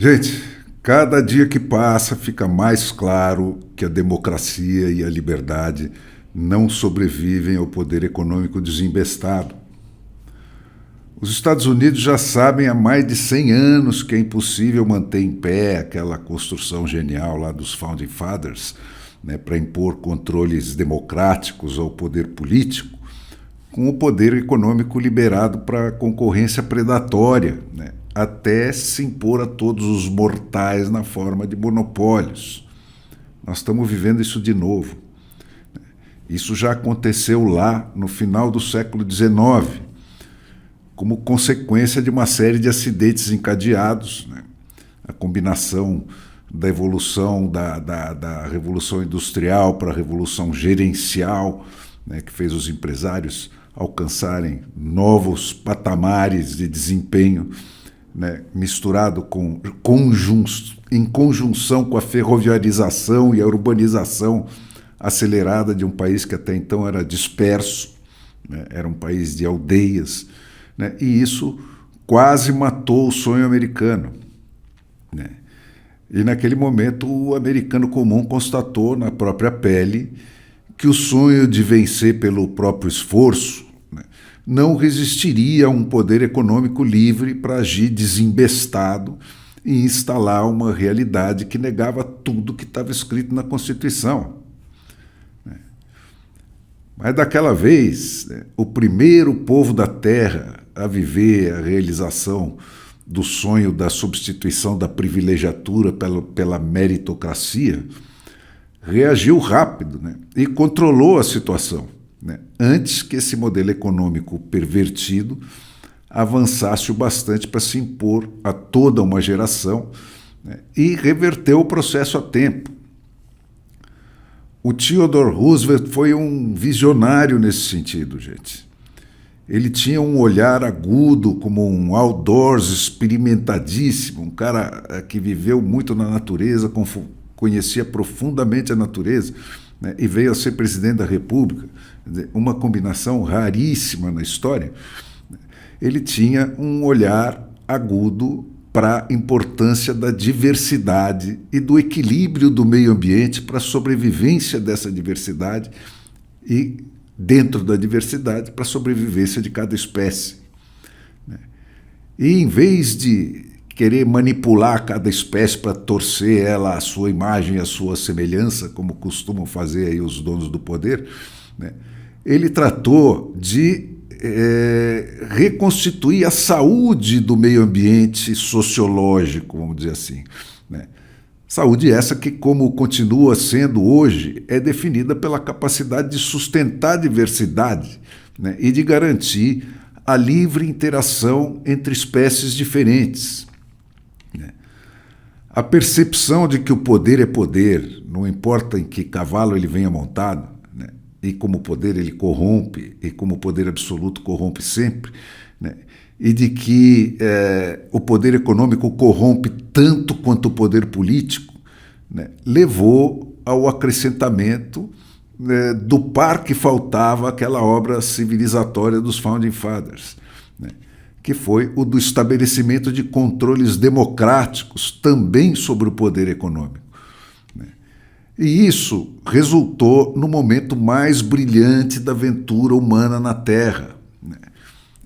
Gente, cada dia que passa fica mais claro que a democracia e a liberdade não sobrevivem ao poder econômico desembestado. Os Estados Unidos já sabem há mais de 100 anos que é impossível manter em pé aquela construção genial lá dos Founding Fathers, né, para impor controles democráticos ao poder político, com o poder econômico liberado para a concorrência predatória, né, até se impor a todos os mortais na forma de monopólios. Nós estamos vivendo isso de novo. Isso já aconteceu lá no final do século XIX, como consequência de uma série de acidentes encadeados, né? A combinação da evolução da Revolução Industrial para a Revolução Gerencial, né, que fez os empresários alcançarem novos patamares de desempenho, né, misturado em conjunção com a ferroviarização e a urbanização acelerada de um país que até então era disperso, né, era um país de aldeias, né, e isso quase matou o sonho americano, né? E naquele momento o americano comum constatou na própria pele que o sonho de vencer pelo próprio esforço, né, não resistiria a um poder econômico livre para agir desembestado e instalar uma realidade que negava tudo que estava escrito na Constituição. Mas daquela vez, né, o primeiro povo da Terra a viver a realização do sonho da substituição da privilegiatura pela meritocracia, reagiu rápido, né, e controlou a situação, né, antes que esse modelo econômico pervertido avançasse o bastante para se impor a toda uma geração, né, e reverteu o processo a tempo. O Theodore Roosevelt foi um visionário nesse sentido, gente. Ele tinha um olhar agudo, como um outdoors experimentadíssimo, um cara que viveu muito na natureza, conhecia profundamente a natureza, né, e veio a ser presidente da República, uma combinação raríssima na história. Ele tinha um olhar agudo para a importância da diversidade e do equilíbrio do meio ambiente para a sobrevivência dessa diversidade e, dentro da diversidade, para a sobrevivência de cada espécie. E, em vez de querer manipular cada espécie para torcer ela à sua imagem e à sua semelhança, como costumam fazer aí os donos do poder, né, ele tratou de reconstituir a saúde do meio ambiente sociológico, vamos dizer assim, né? Saúde essa que, como continua sendo hoje, é definida pela capacidade de sustentar a diversidade, né, e de garantir a livre interação entre espécies diferentes, né? A percepção de que o poder é poder, não importa em que cavalo ele venha montado, né, e como poder ele corrompe, e como poder absoluto corrompe sempre, né, e de que o poder econômico corrompe tanto quanto o poder político, né, levou ao acrescentamento, né, do par que faltava àquela obra civilizatória dos Founding Fathers, né, que foi o do estabelecimento de controles democráticos também sobre o poder econômico. E isso resultou no momento mais brilhante da aventura humana na Terra.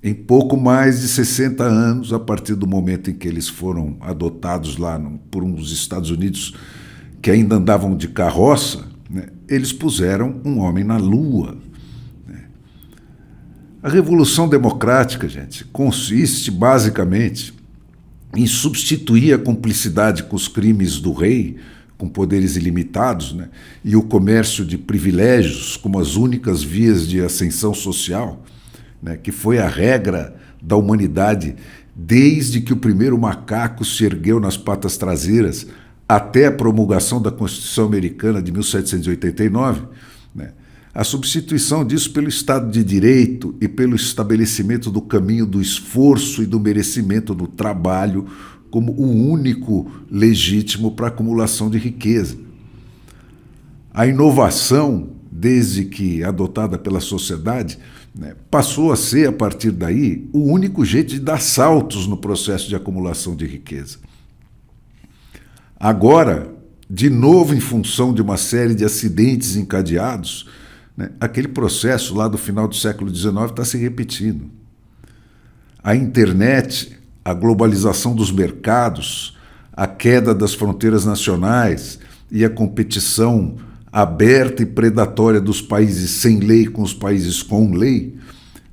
Em pouco mais de 60 anos, a partir do momento em que eles foram adotados lá por uns Estados Unidos que ainda andavam de carroça, né, eles puseram um homem na Lua. A Revolução Democrática, gente, consiste basicamente em substituir a cumplicidade com os crimes do rei, com poderes ilimitados, né, e o comércio de privilégios como as únicas vias de ascensão social, né, que foi a regra da humanidade desde que o primeiro macaco se ergueu nas patas traseiras até a promulgação da Constituição Americana de 1789, né, a substituição disso pelo Estado de Direito e pelo estabelecimento do caminho do esforço e do merecimento do trabalho como o único legítimo para a acumulação de riqueza. A inovação, desde que adotada pela sociedade, né, passou a ser, a partir daí, o único jeito de dar saltos no processo de acumulação de riqueza. Agora, de novo, em função de uma série de acidentes encadeados, né, aquele processo lá do final do século XIX está se repetindo. A internet, a globalização dos mercados, a queda das fronteiras nacionais e a competição aberta e predatória dos países sem lei com os países com lei,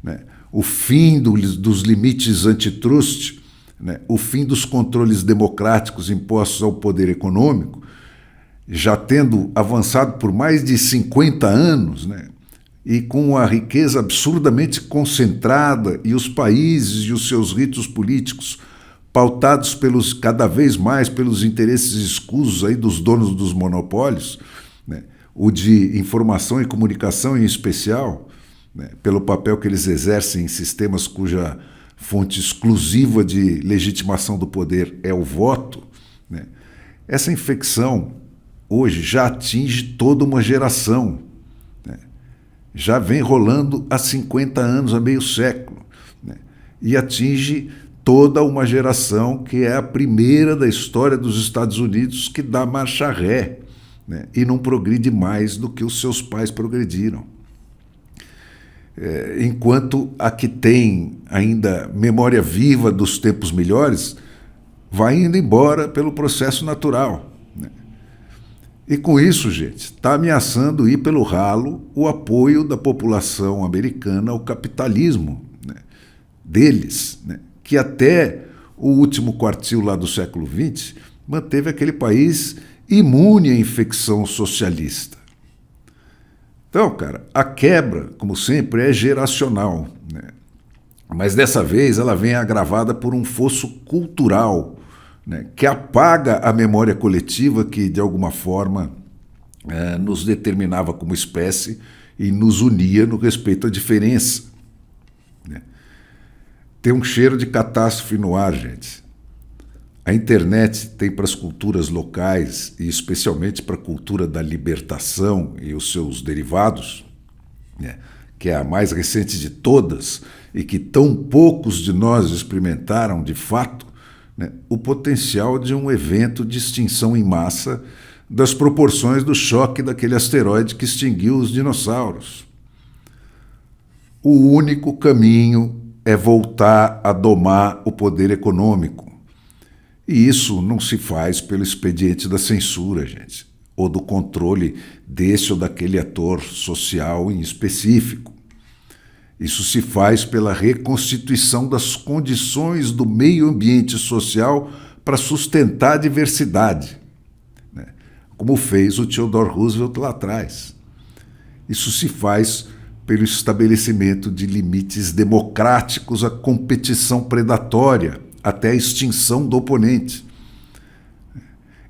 né, o fim dos limites antitrust, né, o fim dos controles democráticos impostos ao poder econômico, já tendo avançado por mais de 50 anos, né, e com a riqueza absurdamente concentrada e os países e os seus ritos políticos pautados cada vez mais pelos interesses escusos aí dos donos dos monopólios, né, o de informação e comunicação em especial, né, pelo papel que eles exercem em sistemas cuja fonte exclusiva de legitimação do poder é o voto, né, essa infecção hoje já atinge toda uma geração, né, já vem rolando há 50 anos, há meio século, né, e atinge toda uma geração que é a primeira da história dos Estados Unidos que dá marcha ré, né, e não progride mais do que os seus pais progrediram. Enquanto a que tem ainda memória viva dos tempos melhores vai indo embora pelo processo natural, né? E com isso, gente, está ameaçando ir pelo ralo o apoio da população americana ao capitalismo, né, deles, né, que até o último quartil lá do século XX manteve aquele país imune à infecção socialista. Então, cara, a quebra, como sempre, é geracional, né? Mas dessa vez ela vem agravada por um fosso cultural, né, que apaga a memória coletiva que, de alguma forma, nos determinava como espécie e nos unia no respeito à diferença, né? Tem um cheiro de catástrofe no ar, gente. A internet tem para as culturas locais, e especialmente para a cultura da libertação e os seus derivados, né, que é a mais recente de todas e que tão poucos de nós experimentaram de fato, né, o potencial de um evento de extinção em massa das proporções do choque daquele asteroide que extinguiu os dinossauros. O único caminho é voltar a domar o poder econômico. E isso não se faz pelo expediente da censura, gente, ou do controle desse ou daquele ator social em específico. Isso se faz pela reconstituição das condições do meio ambiente social para sustentar a diversidade, né, como fez o Theodore Roosevelt lá atrás. Isso se faz pelo estabelecimento de limites democráticos à competição predatória, até a extinção do oponente.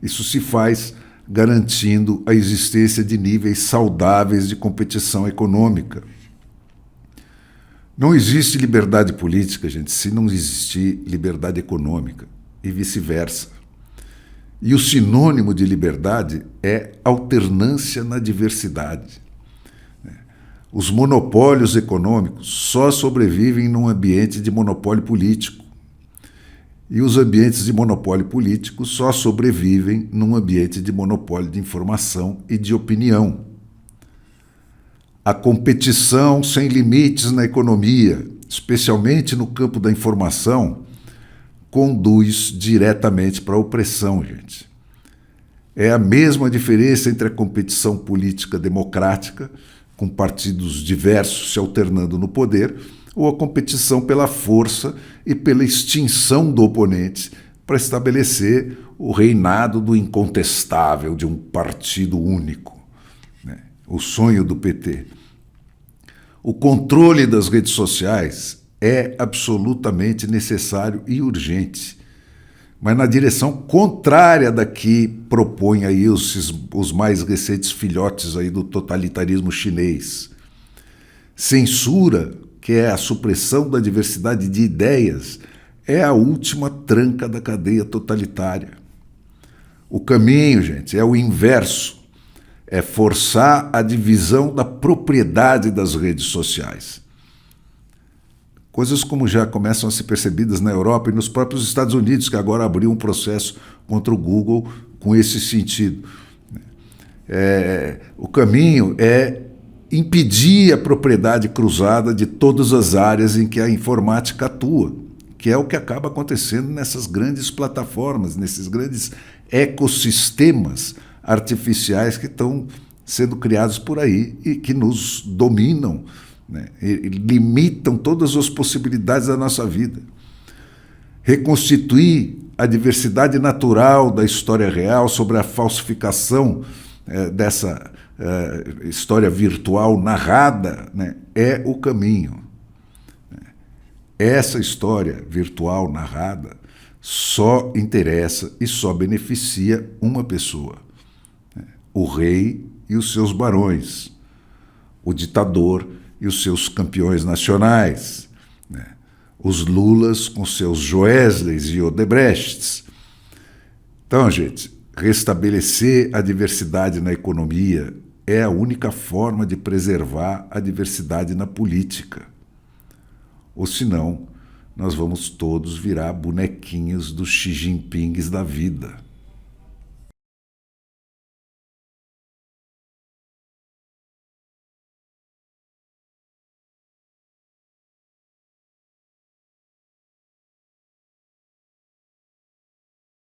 Isso se faz garantindo a existência de níveis saudáveis de competição econômica. Não existe liberdade política, gente, se não existir liberdade econômica, e vice-versa. E o sinônimo de liberdade é alternância na diversidade. Os monopólios econômicos só sobrevivem num ambiente de monopólio político. E os ambientes de monopólio político só sobrevivem num ambiente de monopólio de informação e de opinião. A competição sem limites na economia, especialmente no campo da informação, conduz diretamente para a opressão, gente. É a mesma diferença entre a competição política democrática, com partidos diversos se alternando no poder, ou a competição pela força e pela extinção do oponente para estabelecer o reinado do incontestável de um partido único, né? O sonho do PT. O controle das redes sociais é absolutamente necessário e urgente, mas na direção contrária da que propõem aí os mais recentes filhotes aí do totalitarismo chinês. Censura, que é a supressão da diversidade de ideias, é a última tranca da cadeia totalitária. O caminho, gente, é o inverso. É forçar a divisão da propriedade das redes sociais. Coisas como já começam a ser percebidas na Europa e nos próprios Estados Unidos, que agora abriu um processo contra o Google com esse sentido. O caminho é impedir a propriedade cruzada de todas as áreas em que a informática atua, que é o que acaba acontecendo nessas grandes plataformas, nesses grandes ecossistemas artificiais que estão sendo criados por aí e que nos dominam, né, e limitam todas as possibilidades da nossa vida. Reconstituir a diversidade natural da história real sobre a falsificação dessa história virtual narrada, né, é o caminho. Essa história virtual narrada só interessa e só beneficia uma pessoa: o rei e os seus barões, o ditador e os seus campeões nacionais, né? Os Lulas com seus Joesleys e Odebrechts. Então, gente, restabelecer a diversidade na economia é a única forma de preservar a diversidade na política. Ou senão, nós vamos todos virar bonequinhos dos Xi Jinpings da vida.